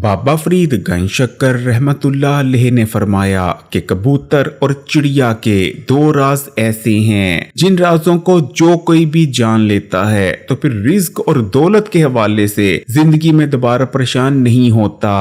बाबा फरीद गंजशक्कर रहमतुल्लाह अलैह ने फरमाया कि कबूतर और चिड़िया के दो राज ऐसे हैं जिन राजों को जो कोई भी जान लेता है तो फिर रिज्क और दौलत के हवाले से जिंदगी में दोबारा परेशान नहीं होता,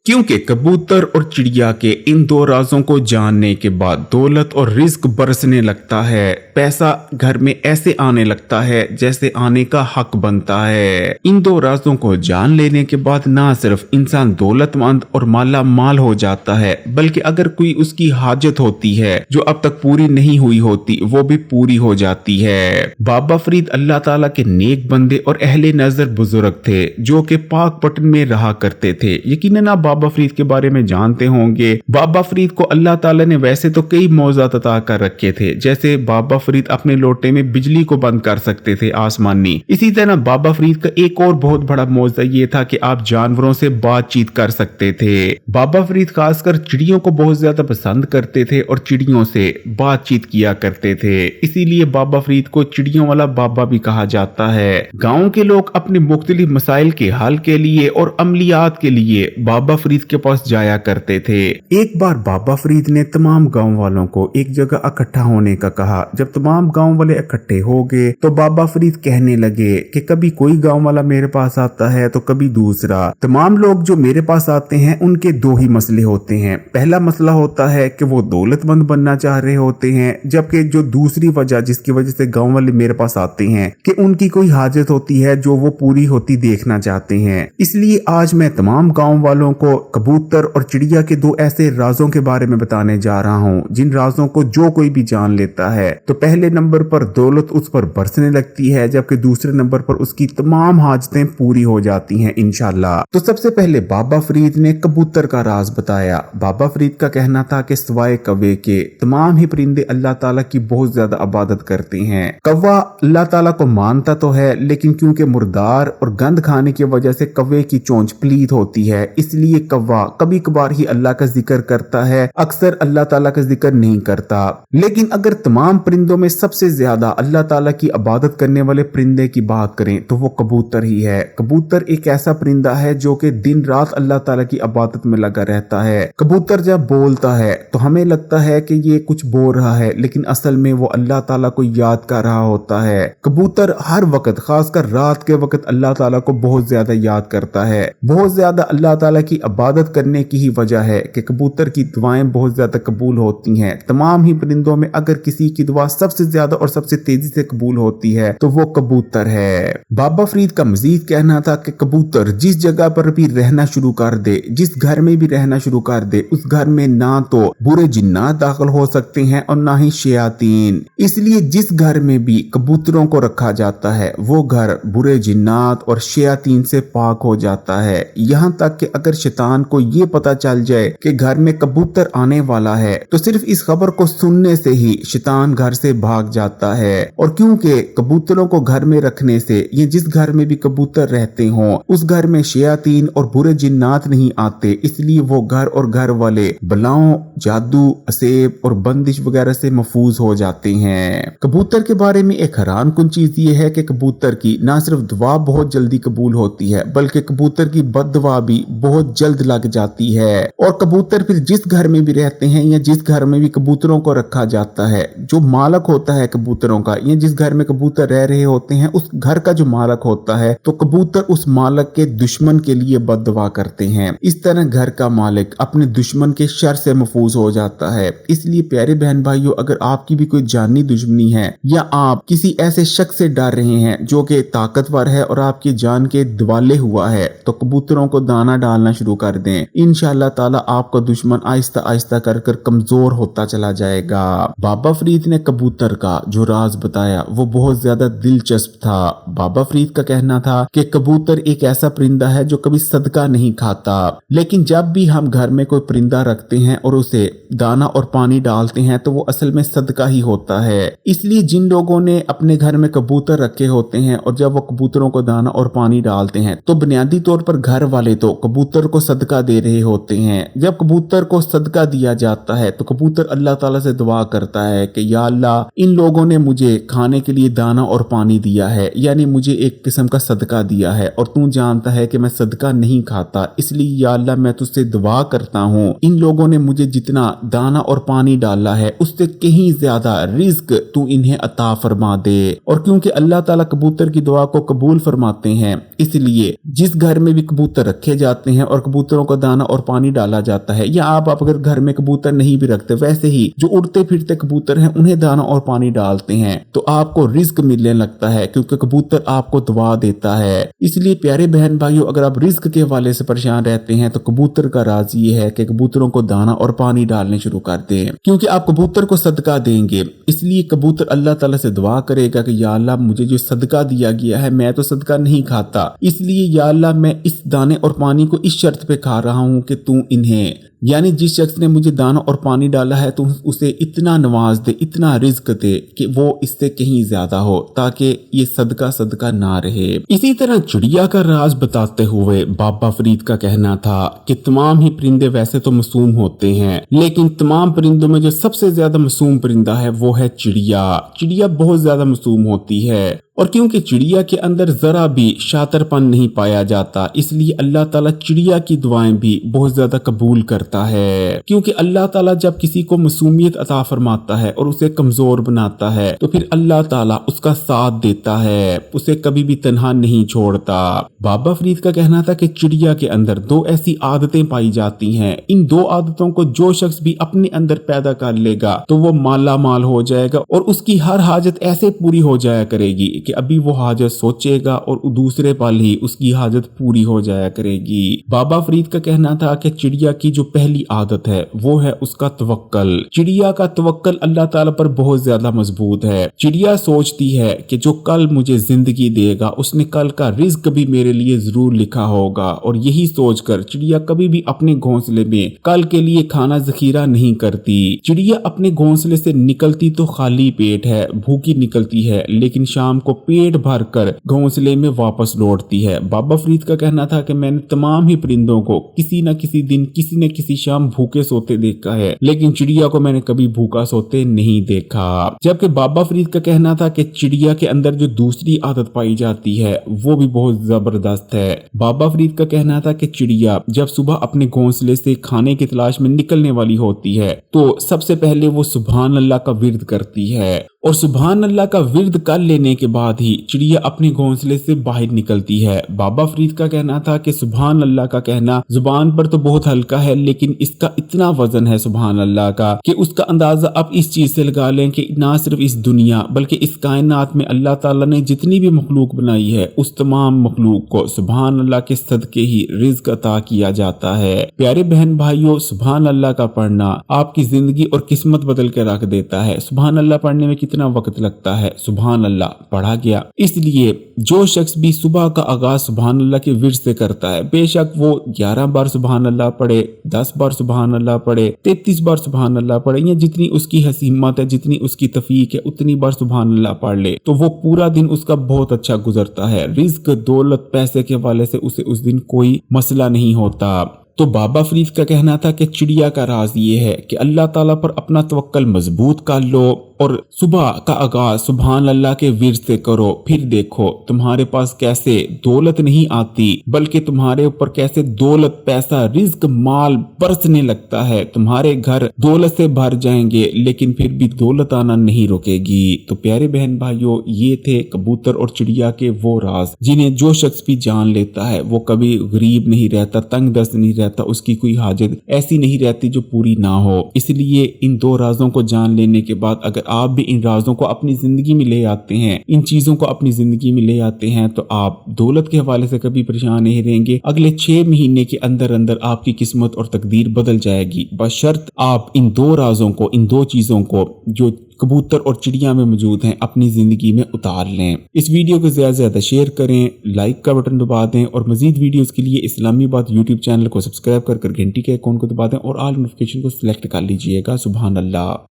क्योंकि कबूतर और चिड़िया के इन दो राजों को जानने के बाद दौलत और रिज्क बरसने लगता है, पैसा घर में ऐसे आने लगता है जैसे आने का हक बनता है। इन दो राजों को जान लेने के बाद ना सिर्फ इंसान दौलतमंद और माला माल हो जाता है, बल्कि अगर कोई उसकी हाजत होती है जो अब तक पूरी नहीं हुई होती वो भी पूरी हो जाती है। बाबा फरीद अल्लाह ताला के नेक बंदे और अहले नजर बुजुर्ग थे जो कि पाक पटन में रहा करते थे। यकीनन आप बाबा फरीद के बारे में जानते होंगे। बाबा फरीद को अल्लाह ताला ने वैसे तो कई मौज़ात अता कर रखे थे, जैसे बाबा फरीद अपने लोटे में बिजली को बंद कर सकते थे आसमानी। इसी तरह बाबा फरीद का एक और बहुत बड़ा मौज़ा ये था कि आप जानवरों से बातचीत कर सकते थे। बाबा फरीद खासकर चिड़ियों को बहुत ज्यादा पसंद करते थे और चिड़ियों से बातचीत किया करते थे, इसीलिए बाबा फरीद को चिड़ियों वाला बाबा भी कहा जाता है। गाँव के लोग अपने मुख्तलिफ मसाइल के हल के लिए और अमलियात के लिए बाबा फरीद के पास जाया करते थे। एक बार बाबा फरीद ने तमाम गाँव वालों को एक जगह इकट्ठा होने का कहा। जब तमाम गाँव वाले इकट्ठे हो गए तो बाबा फरीद कहने लगे कि कभी कोई गाँव वाला मेरे पास आता है तो कभी दूसरा। तमाम लोग जो मेरे पास आते हैं उनके दो ही मसले होते हैं। पहला मसला होता है कि वो दौलतमंद बनना चाह रहे होते हैं, जबकि जो दूसरी वजह जिसकी वजह से गांव वाले मेरे पास आते हैं कि उनकी कोई हाजत होती है जो वो पूरी होती देखना चाहते हैं। इसलिए आज मैं तमाम गांव वालों को कबूतर और चिड़िया के दो ऐसे राजों के बारे में बताने जा रहा हूँ जिन राजों को जो कोई भी जान लेता है तो पहले नंबर पर दौलत उस पर बरसने लगती है, जबकि दूसरे नंबर पर उसकी तमाम हाजतें पूरी हो जाती हैं इंशाल्लाह। तो सबसे पहले बाबा फरीद ने कबूतर का राज बताया। बाबा फरीद का कहना था कि सिवाय कौवे के तमाम ही परिंदे अल्लाह ताला की बहुत ज्यादा इबादत करते हैं। कौवा अल्लाह ताला को मानता तो है, लेकिन क्योंकि मुर्दार और गंद खाने की वजह से कौवे की चोंच पलीद होती है, इसलिए कौवा कभी कभार ही अल्लाह का जिक्र करता है, अक्सर अल्लाह ताला का जिक्र नहीं करता। लेकिन अगर तमाम परिंदों में सबसे ज्यादा अल्लाह ताला की इबादत करने वाले परिंदे की बात करें तो वो कबूतर ही है। कबूतर एक ऐसा परिंदा है जो कि दिन रात अल्लाह ताला की इबादत में लगा रहता है। कबूतर जब बोलता है तो हमें लगता है कि ये कुछ बोल रहा है, लेकिन असल में वो अल्लाह ताला को याद कर रहा होता है। कबूतर हर वक्त खासकर रात के वक्त अल्लाह ताला को बहुत ज्यादा याद करता है। बहुत ज्यादा अल्लाह ताला की इबादत करने की ही वजह है कि कबूतर की दुआएं बहुत ज्यादा कबूल होती हैं। तमाम ही परिंदों में अगर किसी की दुआ सबसे ज्यादा और सबसे तेजी से कबूल होती है तो वो कबूतर है। बाबा फरीद का मजीद कहना था कि कबूतर जिस जगह पर भी रहना शुरू कर दे, जिस घर में भी रहना शुरू कर दे, उस घर में ना तो बुरे जिन्नात दाखिल हो सकते हैं और ना ही शयातीन। इसलिए जिस घर में भी कबूतरों को रखा जाता है वो घर बुरे जिन्नात और शयातीन से पाक हो जाता है। यहाँ तक कि अगर शैतान को ये पता चल जाए कि घर में कबूतर आने वाला है तो सिर्फ इस खबर को सुनने से ही शैतान घर से भाग जाता है। और क्योंकि कबूतरों को घर में रखने से ये जिस घर में भी कबूतर रहते हों उस घर में शयातीन और बुरे जिन्नात नहीं आते, इसलिए वो घर और घर वाले बलाओं, जादू, असेब और बंदिश वगैरह से महफूज हो जाते हैं। कबूतर के बारे में एक हैरान कुन चीज ये है कि कबूतर की ना सिर्फ दुआ बहुत जल्दी कबूल होती है बल्कि कबूतर की बददुआ भी बहुत जल्द लग जाती है। और कबूतर फिर जिस घर में भी रहते हैं या जिस घर में भी कबूतरों को रखा जाता है, जो मालक होता है कबूतरों का या जिस घर में कबूतर रह रहे होते हैं उस घर का जो मालक होता है तो कबूतर उस मालक के दुश्मन के लिए बददुआ करते हैं। इस तरह घर का मालिक अपने दुश्मन के शर से महफूज हो जाता है। इसलिए प्यारे बहन भाइयों, अगर आपकी भी कोई जानी दुश्मनी है या आप किसी ऐसे शख्स से डर रहे हैं जो कि ताकतवर है और आपकी जान के दिवाले हुआ है तो कबूतरों को दाना डालना शुरू कर दें। इंशाअल्लाह ताला आपका दुश्मन आहिस्ता आहिस्ता कर कमजोर होता चला जाएगा। बाबा फरीद ने कबूतर का जो राज बताया वो बहुत ज्यादा दिलचस्प था। बाबा फरीद का कहना था कि कबूतर एक ऐसा परिंदा है जो कभी सदका नहीं खाता, लेकिन जब भी हम घर में कोई परिंदा रखते हैं और उसे दाना और पानी डालते हैं तो वो असल में सदका ही होता है। इसलिए जिन लोगों ने अपने घर में कबूतर रखे होते हैं और जब वो कबूतरों को दाना और पानी डालते हैं तो बुनियादी तौर पर घर वाले तो कबूतर को सदका दे रहे होते हैं। जब कबूतर को सदका दिया जाता है तो कबूतर अल्लाह ताला से दुआ करता है कि या अल्लाह, इन लोगों ने मुझे खाने के लिए दाना और पानी दिया है, यानी मुझे एक किस्म का सदका दिया है और तू जानता है कि मैं सदका नहीं खाता। खाता, इसलिए या अल्लाह मैं तुझसे दुआ करता हूँ इन लोगों ने मुझे जितना दाना और पानी डाला है उससे कहीं ज्यादा रिज्क तू इन्हें अता फरमा दे। और क्योंकि अल्लाह ताला कबूतर की दुआ को कबूल फरमाते हैं, इसलिए जिस घर में भी कबूतर रखे जाते हैं और कबूतरों को दाना और पानी डाला जाता है, या आप अगर घर में कबूतर नहीं भी रखते, वैसे ही जो उड़ते फिरते कबूतर हैं उन्हें दाना और पानी डालते हैं तो आपको रिज्क मिलने लगता है, क्योंकि कबूतर आपको दुआ देता है। इसलिए प्यारे बहन भाइयों, अगर आप रिज्क के हवाले से परेशान रहते हैं तो कबूतर का राज ये है कि कबूतरों को दाना और पानी डालने शुरू कर दें, क्योंकि आप कबूतर को सदका देंगे। इसलिए कबूतर अल्लाह ताला से दुआ करेगा कि या अल्लाह मुझे जो सदका दिया गया है, मैं तो सदका नहीं खाता, इसलिए या अल्लाह मैं इस दाने और पानी को इस शर्त पे खा रहा हूँ कि तू इन्हें, यानी जिस शख्स ने मुझे दाना और पानी डाला है, तो उसे इतना नवाज दे, इतना रिज्क दे कि वो इससे कहीं ज्यादा हो, ताकि ये सदका सदका ना रहे। इसी तरह चिड़िया का राज बताते हुए बाबा फरीद का कहना था कि तमाम ही परिंदे वैसे तो मासूम होते हैं, लेकिन तमाम परिंदों में जो सबसे ज्यादा मासूम परिंदा है वो है चिड़िया। चिड़िया बहुत ज्यादा मासूम होती है, और क्योंकि चिड़िया के अंदर जरा भी शातरपन नहीं पाया जाता, इसलिए अल्लाह ताला चिड़िया की दुआएं भी बहुत ज्यादा कबूल करता है। क्योंकि अल्लाह ताला जब किसी को मासूमियत अता फरमाता है और उसे कमजोर बनाता है, तो फिर अल्लाह ताला उसका साथ देता है, उसे कभी भी तन्हा नहीं छोड़ता। बाबा फरीद का कहना था कि चिड़िया के अंदर दो ऐसी आदतें पाई जाती हैं, इन दो आदतों को जो शख्स भी अपने अंदर पैदा कर लेगा तो वो माला माल हो जाएगा और उसकी हर हाजत ऐसे पूरी हो जाया करेगी कि अभी वो हाजत सोचेगा और दूसरे पल ही उसकी हाजत पूरी हो जाया करेगी। बाबा फरीद का कहना था कि चिड़िया की जो पहली आदत है वो है उसका तवक्कल। चिड़िया का तवक्कल अल्लाह ताला पर बहुत ज्यादा मजबूत है। चिड़िया सोचती है कि जो कल मुझे जिंदगी देगा उसने कल का रिज्क भी मेरे लिए जरूर लिखा होगा, और यही सोचकर चिड़िया कभी भी अपने घोंसले में कल के लिए खाना जखीरा नहीं करती। चिड़िया अपने घोंसले से निकलती तो खाली पेट है, भूखी निकलती है, लेकिन शाम को पेट भर कर घोंसले में वापस लौटती है। बाबा फरीद का कहना था कि मैंने तमाम ही परिंदों को किसी न किसी दिन किसी न किसी शाम भूखे सोते देखा है, लेकिन चिड़िया को मैंने कभी भूखा सोते नहीं देखा। जबकि बाबा फरीद का कहना था कि चिड़िया के अंदर जो दूसरी आदत पाई जाती है वो भी बहुत जबरदस्त है। बाबा फरीद का कहना था कि चिड़िया जब सुबह अपने घोंसले से खाने की तलाश में निकलने वाली होती है तो सबसे पहले वो सुभान अल्लाह का विर्द करती है, और सुभान अल्लाह का विर्द कर लेने के बाद ही चिड़िया अपने घोंसले से बाहर निकलती है। बाबा फरीद का कहना था कि सुभान अल्लाह का कहना जुबान पर तो बहुत हल्का है, लेकिन इसका इतना वजन है सुभान अल्लाह का कि उसका अंदाजा आप इस चीज से लगा लें कि ना सिर्फ इस दुनिया बल्कि इस कायनात में अल्लाह ताला ने जितनी भी मखलूक बनाई है उस तमाम मखलूक को सुभान अल्लाह के सदके ही रिज्क अता किया जाता है। प्यारे बहन भाइयों, सुभान अल्लाह का पढ़ना आपकी जिंदगी और किस्मत बदल के रख देता है। सुभान अल्लाह पढ़ने में कितना वक्त लगता है, सुभान अल्लाह पढ़ा गया। इसलिए जो शख्स भी सुबह का आगाज सुभान अल्लाह के विर्द से करता है, बेशक वो 11 बार सुभान अल्लाह पढ़े, 10 बार सुभान अल्लाह पढ़े, 33 बार सुभान अल्लाह पढ़े, या जितनी उसकी हिम्मत है, जितनी उसकी तफीक है, उतनी बार सुभान अल्लाह पढ़ ले, तो वो पूरा दिन उसका बहुत अच्छा गुजरता है। रिज्क, दौलत, पैसे के हवाले से उसे उस दिन कोई मसला नहीं होता। तो बाबा फरीद का कहना था कि चिड़िया का राज ये है कि अल्लाह ताला पर अपना तवक्कल मजबूत कर लो और सुबह का आगाज सुभान अल्लाह के विर्द से करो, फिर देखो तुम्हारे पास कैसे दौलत नहीं आती बल्कि तुम्हारे ऊपर कैसे दौलत, पैसा, रिज्क, माल बरसने लगता है। तुम्हारे घर दौलत से भर जाएंगे, लेकिन फिर भी दौलत आना नहीं रुकेगी। तो प्यारे बहन भाइयों, ये थे कबूतर और चिड़िया के वो राज जिन्हें जो शख्स भी जान लेता है वो कभी गरीब नहीं रहता, तंग दस्त नहीं रहता, उसकी कोई हाजत ऐसी नहीं रहती जो पूरी ना हो। इसलिए इन दो राजों को जान लेने के बाद अगर आप भी इन राजों को अपनी जिंदगी में ले आते हैं, इन चीजों को अपनी जिंदगी में ले आते हैं, तो आप दौलत के हवाले से कभी परेशान नहीं रहेंगे। अगले 6 महीने के अंदर अंदर आपकी किस्मत और तकदीर बदल जाएगी, बशर्त आप इन दो राजों को, इन दो चीजों को जो कबूतर और चिड़िया में मौजूद हैं अपनी जिंदगी में उतार लें। इस वीडियो को ज्यादा से ज्यादा शेयर करें, लाइक का बटन दबा दें और मजीद वीडियोस के लिए इस्लामी बात यूट्यूब चैनल को सब्सक्राइब कर घंटी के आइकॉन को दबा दें और ऑल नोटिफिकेशन को सिलेक्ट कर लीजिएगा। सुभान अल्लाह।